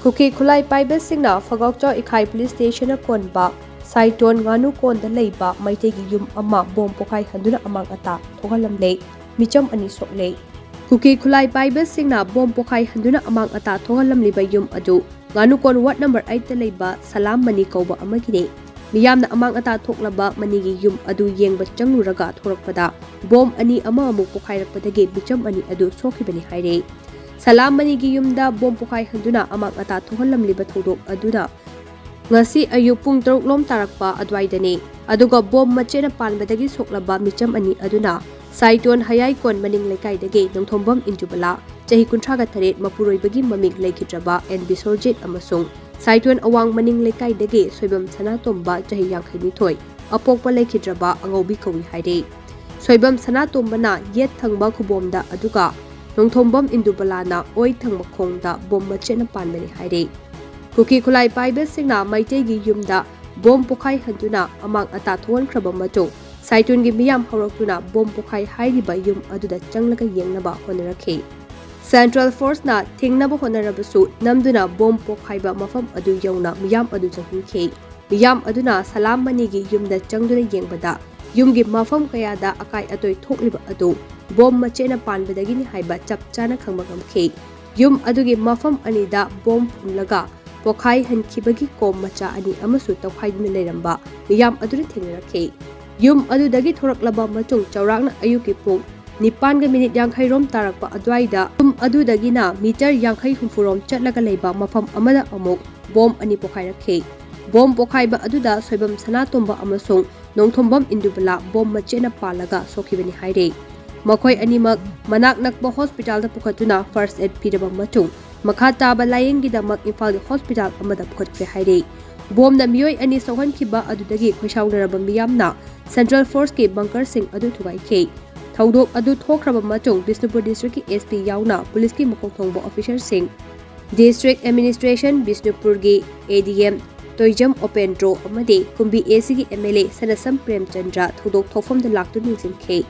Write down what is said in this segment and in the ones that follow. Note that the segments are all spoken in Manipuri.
Kuki Kulai Paibasingna Fagokcho Ikai Police Station a Konba, Saiton Nganu Kon the Leba, Maitegi Yum Ama, Bom Pokai Handuna Amang Ata, Togalam Lake, Micham Anisok Lake. Kuki Kulai Paibasingna Bom Pokai Handuna Amang Ata, Togalam Liba Yum Adu, Nganu Kon what number 8 the Leba, Salam Manikoba Amagine. Miyam na amang ata thoklaba manigi yum adu yengba changluraga thorakpada bom ani ama amu pokhairakpadagi bicham ani adu sokhibani haire salam manigi yumda bom pokhai handuna amang ata thohallamliba thodok aduna ngasi ayu pung 3 lom tarakpa adwaidani aduga bom machena panbadagi soklaba micham ani aduna Saiton hayai kon maning lekaidagi nongthombam injubala chahi kunthraga tharet mapuroibagi maming leikitraba en bisorjit amasung Saiton awang maning lekai dage soibam sana tomba chahi yangkhaini thoi apokpa lekhidraba angobi kawi haire soibam sana tomba na yet thangba khubomda aduga nongthombam indubalana oi thangma khongda bom machena panbani haire Kuki Kulai Paibe singna maitegi yumda bom pokhai handuna amang ata thon khraba macho Saiton gi miyam hawraktuna bom pokhai hairiba yum aduda changlaga yengnaba honarakhe Central Force na Tingnaba Honarabasu, Namduna Bom Pokhaiba Mafam Adu Yona, Miyam Adu Jahinke, Miyam Aduna Salam Manigi Yum the Jangduna Yengbada, Yumgi Mafam Kayada Akai Atoy Tokliba Adu, Bom Machena Pan Badagini Haiba Chap Chana Kangmakam Ke, Yum Adugi Mafam Anida Bom Punlaga, Pokhai Han Kibagi Kom Macha Ani Amasu Tokai Mileramba, Miyam Adu Tingrake, Yum Adu Dagi Thoraklaba Machung Chaurang Ayuki Pung. Nipan ga minute Yankai Rom Tarakpa Adwaida, Adu Dagina, meter Yankai Humfurom Chatlaga Leba, Mafam Amada Amok, Bom Ani Pokaira K. Bom Pokaiba Aduda, Soibam Sanatomba Amasong, Nongtombam Indubala, Bom Machena Palaga, Sokibani Haide. Makoi Animak, Manak Nakba Hospital the Pukatuna, First Aid Pidaba Matung, Makata Balayangi the Mak Infal Hospital Amada Pukatke Haide. Bom the Mui Ani Sohan Kiba Adudagi, Kushaunarabam Yamna, Central Force K Bunker Sing Adu Tubai K. Thaudok adu thokraba machung Bisnupur District ki SP yauna police ki mukongthongbo officer sing District Administration Bisnupur gi ADM Toijam Opendro amade kumbi AC ki MLA Sanasam Premchandra thaudok thokfam da laktu ningsin ke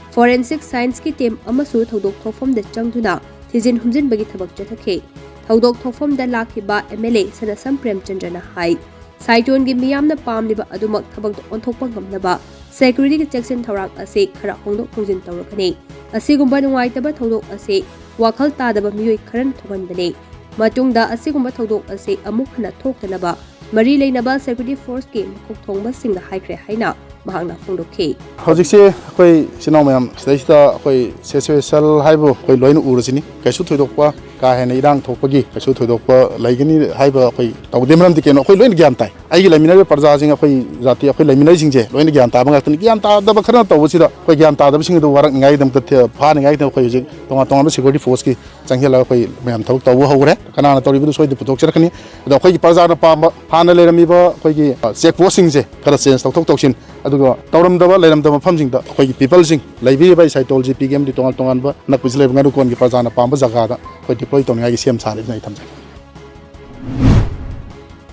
Forensic Science ki team amasu thaudok thokfam da changduna thijin humjin bagi thabak chathake thaudok thokfam da lakhiba MLA Sanasam Premchandra na hai Saiton gi miyamna pamliba adumak thabak onthokpa ngamnaba Security Jackson Thorak ase khara hongdok hongjin tawrakani asigumba nungaitaba thodok ase wakhal tadaba miyoi kharan thoganbane matungda asigumba thodok ase amuk hana thoktanaba mari leinaba security force ke mukok thongba singda haikre haina mahangna phongdokhe hojikse koi sinomayam staista koi sesal haibo koi loinu urasini kaisu thoidokpa ka hena irang thokpagi kaisu thoidokpa laigani haiba koi tawdemram dikeno koi loin gyam tai aigi laminai parja jinga koi jati koi laminai jingje loin gyam ta banga tni gyam ta da khana tawsida koi gyam ta da sing do warak ngai dam ta pha ngai dam koi jing tonga tonga security force ki changhela koi mayam thok taw hore kana na toribu soi putok chrakani da koi parja na pa phana lerami ba koi ki check post singje kala change tok toksin aduga tawramdaba leiramdaba famjingda koi people sing leibi bai Saiton GPM di tongal tongan ba nakpis leb ngaru kon ki parja na pamba jaga da koi deploy tongai gi sem sare nai thamjai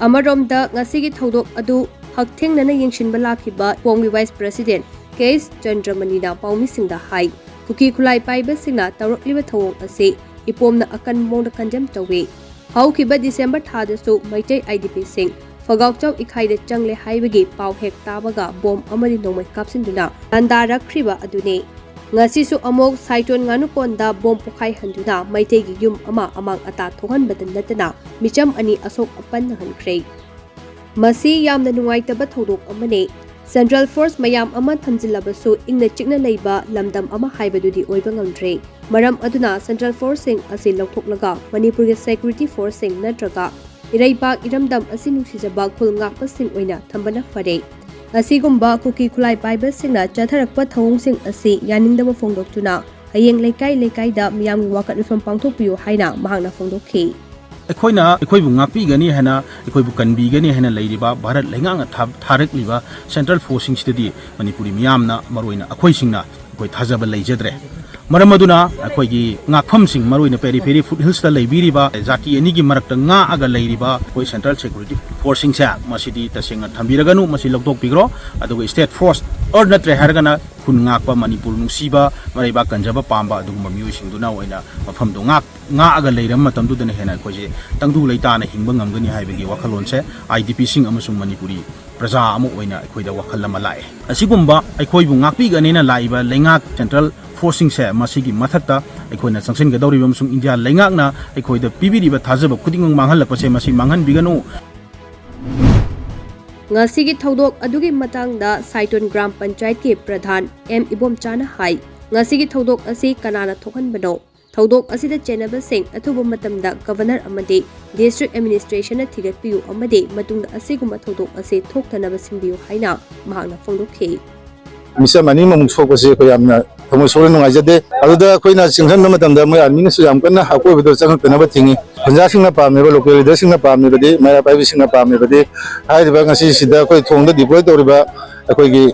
Amaromda ngasigi thodok adu hakthengna yengshinba lakhiba Pomgi Vice President Case Chandramani na paumi singda hai Kuki Kulai Paiba singna tawrakliba thawong ase ipomna akan mongda kanjam tawe haukiba December thadasu maitai IDP sing Fagokchau ikhaida changle haibagi pau hek tabaga bom amari nomai kapsinduna andarakriba adune ngasisu amok Saiton nganu konda bom pokhai handuna maitegi yum ama amang ata thohan badan natana micham ani asok apan nahankhre masi yamna nungaitaba thodok amane Central Force mayam ama thamjilabasu ingna chikna leiba lamdam ama haibadudi oiba ngamdre maram aduna Central Force sing asi lokthoklaga Manipur ge security force sing natraga Iraipak iramdam asi nungsijaba khulngakpa sing oina thambana fare asigumba Kuki Kulai Paiba singna chatharakpa thawong sing asi yaningdaba phongdoktuna hayeng lekai da miyamgi wakat mifam pangthokpiyo haina mahangna phongdokhi ꯑꯩꯈꯣꯏꯕꯨ ꯉꯥꯛꯄꯤꯒꯅꯤ ꯍꯥꯏꯅ ꯑꯩꯈꯣꯏꯕꯨ ꯀꯟꯕꯤꯒꯅꯤ ꯍꯥꯏꯅ ꯂꯩꯔꯤꯕ ꯚꯥꯔꯠ ꯂꯩꯉꯥꯛꯅ ꯊꯥꯔꯛꯂꯤꯕ ꯁꯦꯟꯇ꯭ꯔꯦꯜ ꯐꯣꯔꯁꯁꯤꯡꯁꯤꯗꯗꯤ ꯃꯅꯤꯄꯨꯔꯤ ꯃꯤꯌꯥꯝꯅ ꯃꯔꯨꯑꯣꯏꯅ ꯑꯩꯈꯣꯏꯁꯤꯡꯅ ꯑꯩꯈꯣꯏ ꯊꯥꯖꯕ ꯂꯩꯖꯗ꯭ꯔꯦ मरम अदुना अखोइगी ngakhamsing maroina periphery foothills ta leibiriba jati ani gi marakta nga aga leiriba koi central security forcing sa masidi tasinga thambiraganu masi lokdok pigro adugo state force or natre hargana khun ngakpa manipur nungsiba maraiba kanjaba pamba aduguma miusing duna oina mafam do nga aga leiram matam du dana hena khoje tangdu leita na hingba ngamgani haibagi wakhalon se idp sing amasung manipuri praja amu oina khoida wakhal lama lae asigumba akhoi bu ngakpi ganena laiba lengak central forcing se masigi mathakta aikoina sangsin ga dawri bamsung india lengakna aikoida pibiriba thajaba khuding manghal lakpase masi manghan biganu ngasigi thodok adugi matangda Saiton gram panchayat ki pradhan M Ibomchana hai ngasigi thodok asi kanana thokhan bano thodok asida chenaba sing athuba matamda governor amade district administration na thigat piu amade matungda asiguma thodok ase thoktanaba singbiu haina mahakna phongdokhe misa mani mamung focus ko yamna thomoi sore nungai jade aduda koina singhan na matamda moi army su yam kana hakoi bido chang tana ba thingi punja singna pamne ba local leader singna pamne ba de mara pai singna pamne ba de hai ba ngasi sida koi thongda deploy toriba akoi gi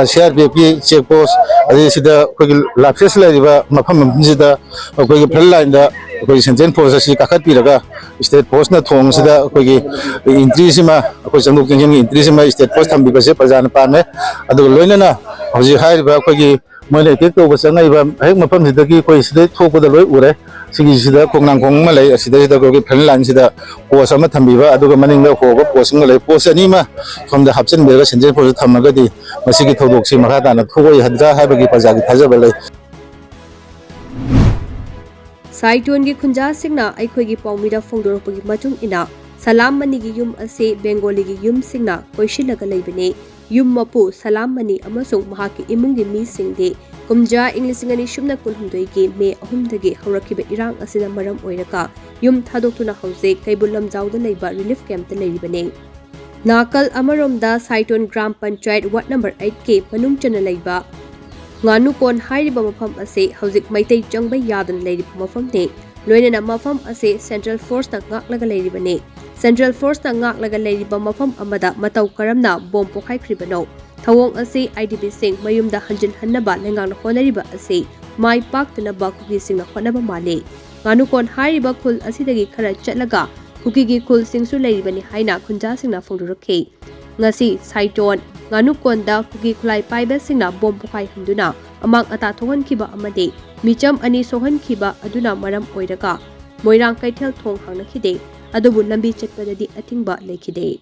CRPF check post adi sida koi lapses la riba mafam sida koi phal line da koi central force si kakhat pi raga state force na thong sida koi gi entry sima koi changdok jeng entry sima state force thambi ba se prajana pame adu loina na hoji hai ba koi gi moile tek to ba sangai ba hek mafam sida ki koi sida thok da loi ure sigi sida kongnang kong ma lai sida koi phal line sida post ama thambi ba adu maning da ho ba post ma lai post ani ma from the hapchen be ga central force thamaga di masigi thodok si makha ta na thogoi hadra ha ba gi pajagi thajaba lai Saiton gi khunja singna aikhoi gi paumida phongdorpagi matung ina salam mani gi yum ase bengali gi yum singna koishilaga leibane yum mapu salam mani amasung mahaki imung gi mi singde kumja inglisingani shumna kunhumdoi gi me ahumdagi haurakhiba irang asida maram oiraka yum thadoktuna hause kaibulam jawda leiba relief camp ta leibane nakal amaromda Saiton gram panchayat ward number 8 ke manung chana leiba nganu kon hairiba mafam ase hauzik maitai changba yadan leiriba mafam ne loinana mafam ase central force na ngaklaga leiriba ne central force na ngaklaga leiriba mafam amada matau karamna bom pokhai kribano thawong ase idp sing mayumda hanjin hannaba lengang honariba ase mai paktuna ba kuki singna honaba male nganu kon hairiba khul asidagi khara chatlaga kuki gi khul singsu leiriba ni haina khunja singna phongdurakhe ngasi Saiton nganu konda kuki khulai paiba singna bom pokai hunduna amang ata thohan khiba amade micham ani sohan khiba aduna maram oiraga moirang kaithel thong hangna khide adubu lambi chetpadadi athingba lekhide